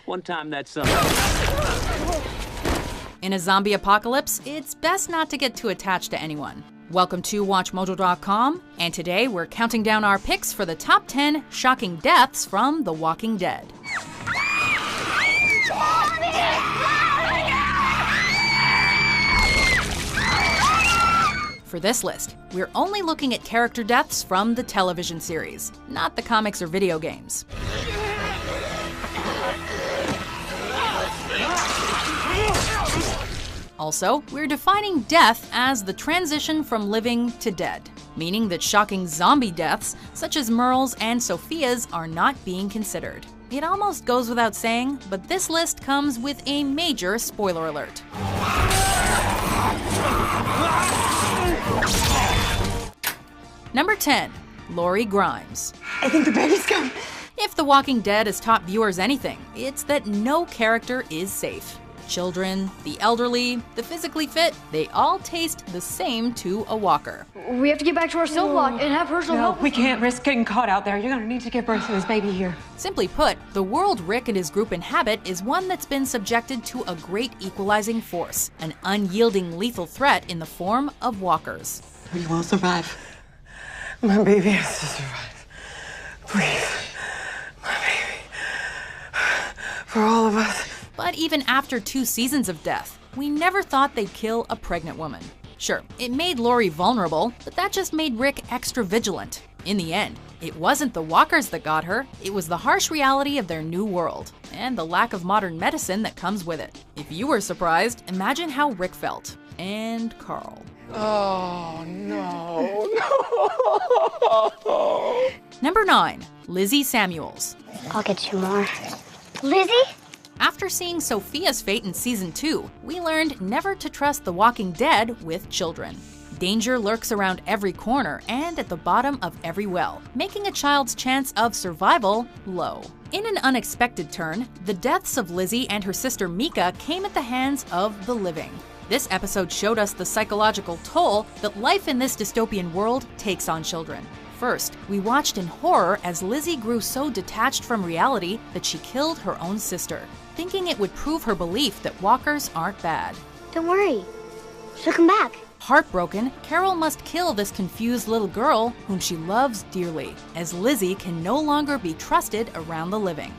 One time that's In a zombie apocalypse, it's best not to get too attached to anyone. Welcome to WatchMojo.com, and today we're counting down our picks for the top 10 shocking deaths from The Walking Dead. For this list, we're only looking at character deaths from the television series, not the comics or video games. Also, we're defining death as the transition from living to dead, meaning that shocking zombie deaths, such as Merle's and Sophia's, are not being considered. It almost goes without saying, but this list comes with a major spoiler alert. Number 10, Lori Grimes. I think the baby's coming. If The Walking Dead has taught viewers anything, it's that no character is safe. Children, the elderly, the physically fit, they all taste the same to a walker. We have to get back to our cell block and have Herschel help. We can't risk getting caught out there. You're gonna need to give birth to this baby here. Simply put, the world Rick and his group inhabit is one that's been subjected to a great equalizing force, an unyielding lethal threat in the form of walkers. We will survive. My baby has to survive. Please. My baby. For all of us. But even after 2 seasons of death, we never thought they'd kill a pregnant woman. Sure, it made Lori vulnerable, but that just made Rick extra vigilant. In the end, it wasn't the walkers that got her, it was the harsh reality of their new world, and the lack of modern medicine that comes with it. If you were surprised, imagine how Rick felt. And Carl. Oh, no. Number 9, Lizzie Samuels. I'll get you more. Lizzie? After seeing Sophia's fate in Season 2, we learned never to trust The Walking Dead with children. Danger lurks around every corner and at the bottom of every well, making a child's chance of survival low. In an unexpected turn, the deaths of Lizzie and her sister Mika came at the hands of the living. This episode showed us the psychological toll that life in this dystopian world takes on children. First, we watched in horror as Lizzie grew so detached from reality that she killed her own sister, thinking it would prove her belief that walkers aren't bad. Don't worry. She'll come back. Heartbroken, Carol must kill this confused little girl whom she loves dearly, as Lizzie can no longer be trusted around the living.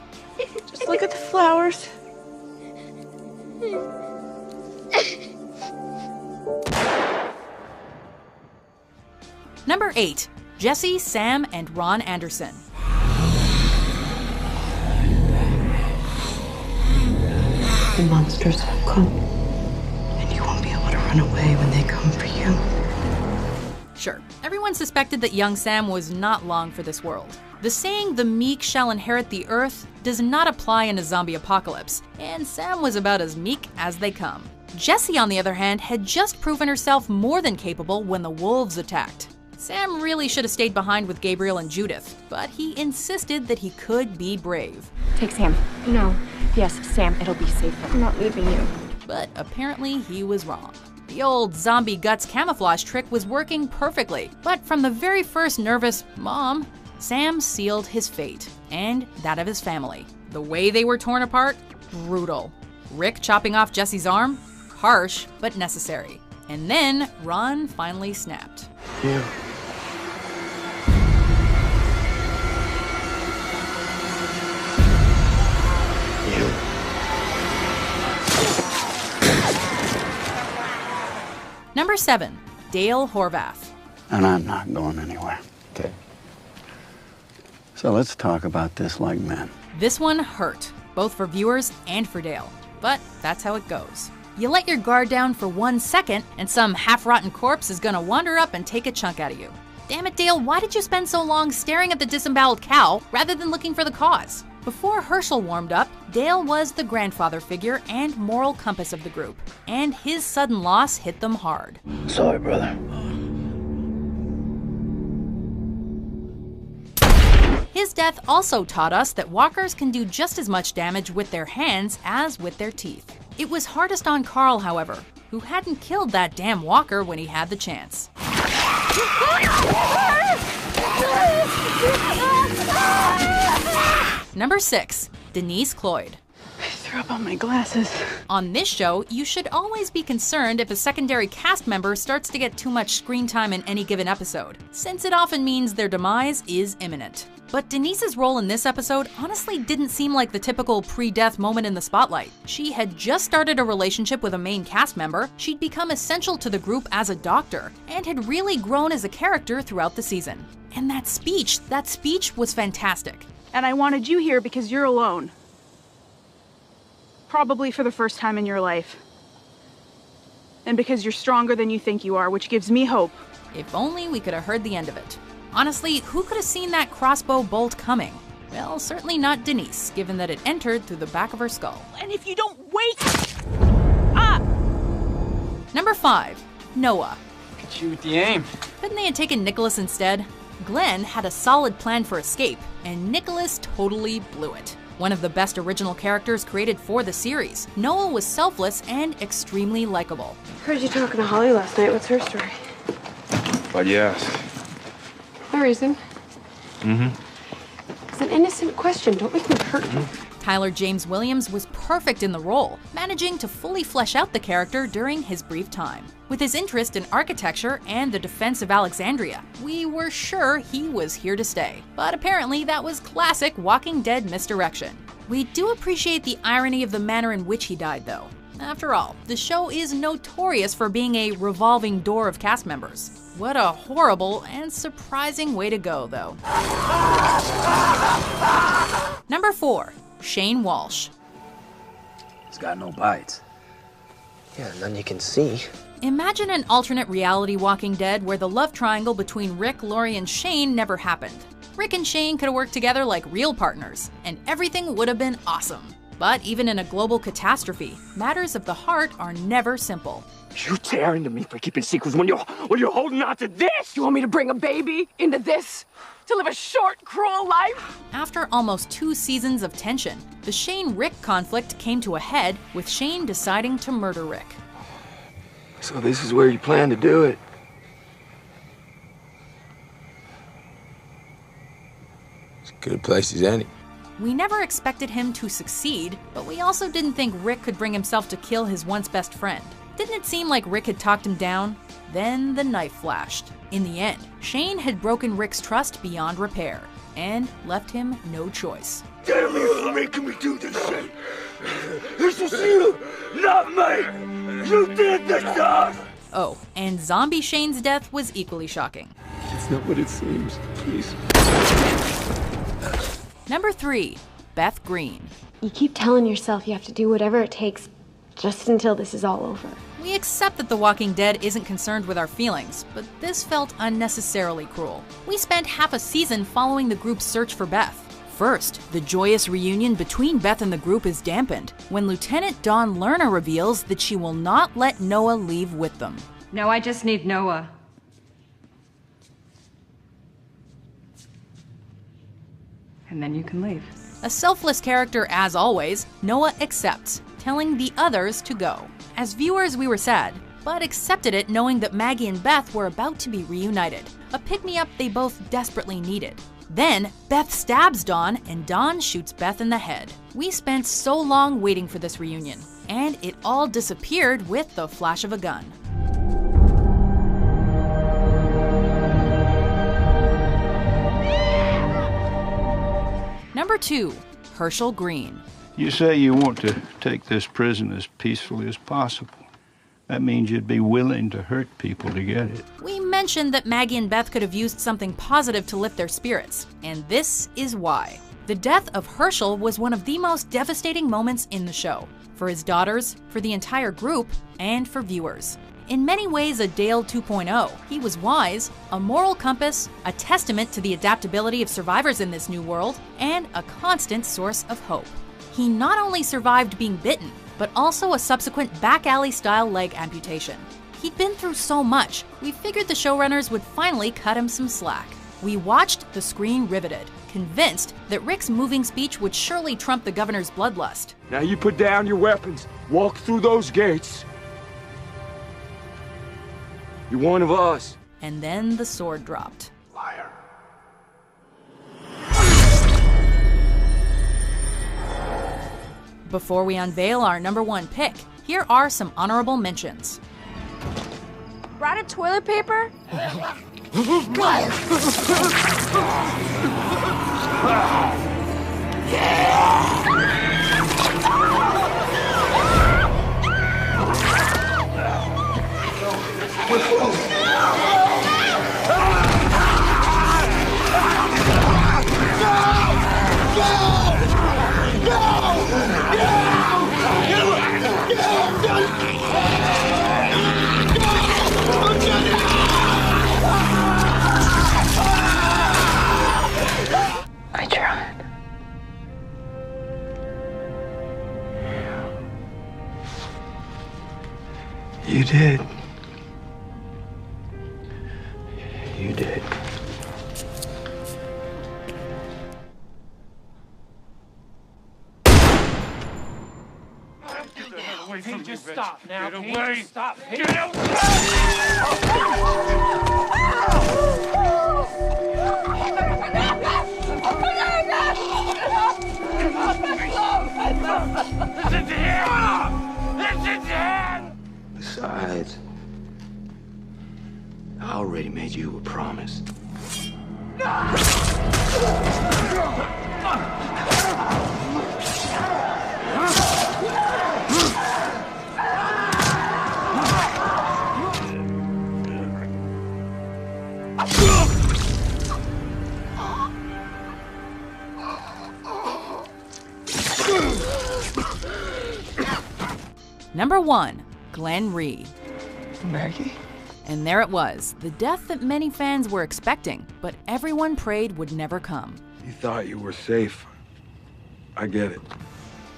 Just look at the flowers. Number 8, Jesse, Sam, and Ron Anderson. The monsters will come, and you won't be able to run away when they come for you. Sure, everyone suspected that young Sam was not long for this world. The saying, "the meek shall inherit the earth," does not apply in a zombie apocalypse, and Sam was about as meek as they come. Jesse, on the other hand, had just proven herself more than capable when the wolves attacked. Sam really should have stayed behind with Gabriel and Judith, but he insisted that he could be brave. Take Sam. No, Yes, Sam, it'll be safer. I'm not leaving you. But apparently he was wrong. The old zombie guts camouflage trick was working perfectly, but from the very first nervous "Mom," Sam sealed his fate, and that of his family. The way they were torn apart? Brutal. Rick chopping off Jesse's arm? Harsh, but necessary. And then Ron finally snapped. You. Number 7, Dale Horvath. And I'm not going anywhere. Okay. So let's talk about this like men. This one hurt, both for viewers and for Dale. But that's how it goes. You let your guard down for 1 second, and some half-rotten corpse is gonna wander up and take a chunk out of you. Damn it, Dale, why did you spend so long staring at the disemboweled cow rather than looking for the cause? Before Herschel warmed up, Dale was the grandfather figure and moral compass of the group, and his sudden loss hit them hard. Sorry, brother. His death also taught us that walkers can do just as much damage with their hands as with their teeth. It was hardest on Carl, however, who hadn't killed that damn walker when he had the chance. Number 6, Denise Cloyd. threw up on my glasses. On this show, you should always be concerned if a secondary cast member starts to get too much screen time in any given episode, since it often means their demise is imminent. But Denise's role in this episode honestly didn't seem like the typical pre-death moment in the spotlight. She had just started a relationship with a main cast member, she'd become essential to the group as a doctor, and had really grown as a character throughout the season. And that speech was fantastic. And I wanted you here because you're alone. Probably for the first time in your life. And because you're stronger than you think you are, which gives me hope. If only we could have heard the end of it. Honestly, who could have seen that crossbow bolt coming? Well, certainly not Denise, given that it entered through the back of her skull. And if you don't wait... Number 5. Noah. Look at you with the aim. Couldn't they have taken Nicholas instead? Glenn had a solid plan for escape, and Nicholas totally blew it. One of the best original characters created for the series, Noah was selfless and extremely likable. Heard you talking to Holly last night. What's her story? But yes. No reason. It's an innocent question. Don't make me hurt you. Tyler James Williams was perfect in the role, managing to fully flesh out the character during his brief time. With his interest in architecture and the defense of Alexandria, we were sure he was here to stay. But apparently that was classic Walking Dead misdirection. We do appreciate the irony of the manner in which he died, though. After all, the show is notorious for being a revolving door of cast members. What a horrible and surprising way to go, though. Number 4. Shane Walsh. He's got no bites. Yeah, none you can see. Imagine an alternate reality Walking Dead where the love triangle between Rick, Lori, and Shane never happened. Rick and Shane could have worked together like real partners, and everything would have been awesome. But even in a global catastrophe, matters of the heart are never simple. You tear into me for keeping secrets when you're holding on to this! You want me to bring a baby into this? To live a short, cruel life? After almost 2 seasons of tension, the Shane-Rick conflict came to a head with Shane deciding to murder Rick. So this is where you plan to do it? It's as good a place as any. We never expected him to succeed, but we also didn't think Rick could bring himself to kill his once best friend. Didn't it seem like Rick had talked him down? Then the knife flashed. In the end, Shane had broken Rick's trust beyond repair and left him no choice. Damn you for making me do this shit! This is you, not me! You did this to us! Oh, and zombie Shane's death was equally shocking. It's not what it seems, please. Number 3. Beth Green. You keep telling yourself you have to do whatever it takes just until this is all over. We accept that The Walking Dead isn't concerned with our feelings, but this felt unnecessarily cruel. We spent half a season following the group's search for Beth. First, the joyous reunion between Beth and the group is dampened when Lieutenant Dawn Lerner reveals that she will not let Noah leave with them. No, I just need Noah. And then you can leave. A selfless character as always, Noah accepts, telling the others to go. As viewers, we were sad, but accepted it knowing that Maggie and Beth were about to be reunited, a pick-me-up they both desperately needed. Then, Beth stabs Dawn, and Dawn shoots Beth in the head. We spent so long waiting for this reunion, and it all disappeared with the flash of a gun. Number 2. Herschel Green. You say you want to take this prison as peacefully as possible. That means you'd be willing to hurt people to get it. We mentioned that Maggie and Beth could have used something positive to lift their spirits, and this is why. The death of Herschel was one of the most devastating moments in the show, for his daughters, for the entire group, and for viewers. In many ways a Dale 2.0, he was wise, a moral compass, a testament to the adaptability of survivors in this new world, and a constant source of hope. He not only survived being bitten, but also a subsequent back alley-style leg amputation. He'd been through so much, we figured the showrunners would finally cut him some slack. We watched the screen riveted, convinced that Rick's moving speech would surely trump the governor's bloodlust. Now you put down your weapons, walk through those gates. You're one of us. And then the sword dropped. Liar. Before we unveil our #1 pick, here are some honorable mentions. Brought a toilet paper? I tried. You did. You did. Hey, just stop now. Get away. Stop. Hey. Get away! Listen to him! Listen to him! Besides, I already made you a promise. #1, Glenn Reed. Maggie? And there it was, the death that many fans were expecting, but everyone prayed would never come. You thought you were safe. I get it.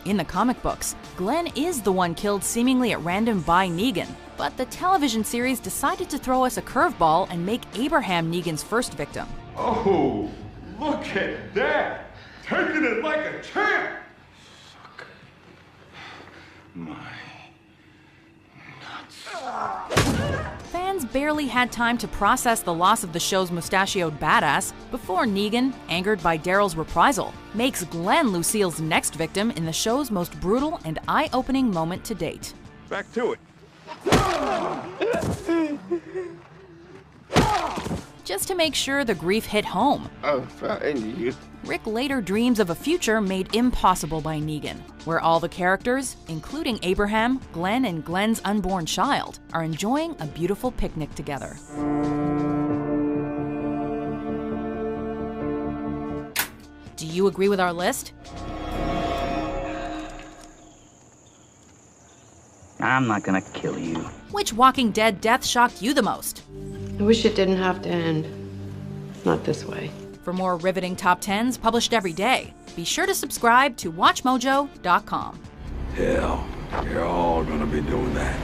In the comic books, Glenn is the one killed seemingly at random by Negan, but the television series decided to throw us a curveball and make Abraham Negan's first victim. Oh, look at that! Taking it like a champ! Fuck. My Fans barely had time to process the loss of the show's mustachioed badass before Negan, angered by Daryl's reprisal, makes Glenn Lucille's next victim in the show's most brutal and eye-opening moment to date. Back to it. Just to make sure the grief hit home, I'll find you. Rick later dreams of a future made impossible by Negan, where all the characters, including Abraham, Glenn, and Glenn's unborn child, are enjoying a beautiful picnic together. Do you agree with our list? I'm not gonna kill you. Which Walking Dead death shocked you the most? I wish it didn't have to end. Not this way. For more riveting top 10s published every day, be sure to subscribe to WatchMojo.com. Hell, you're all gonna be doing that.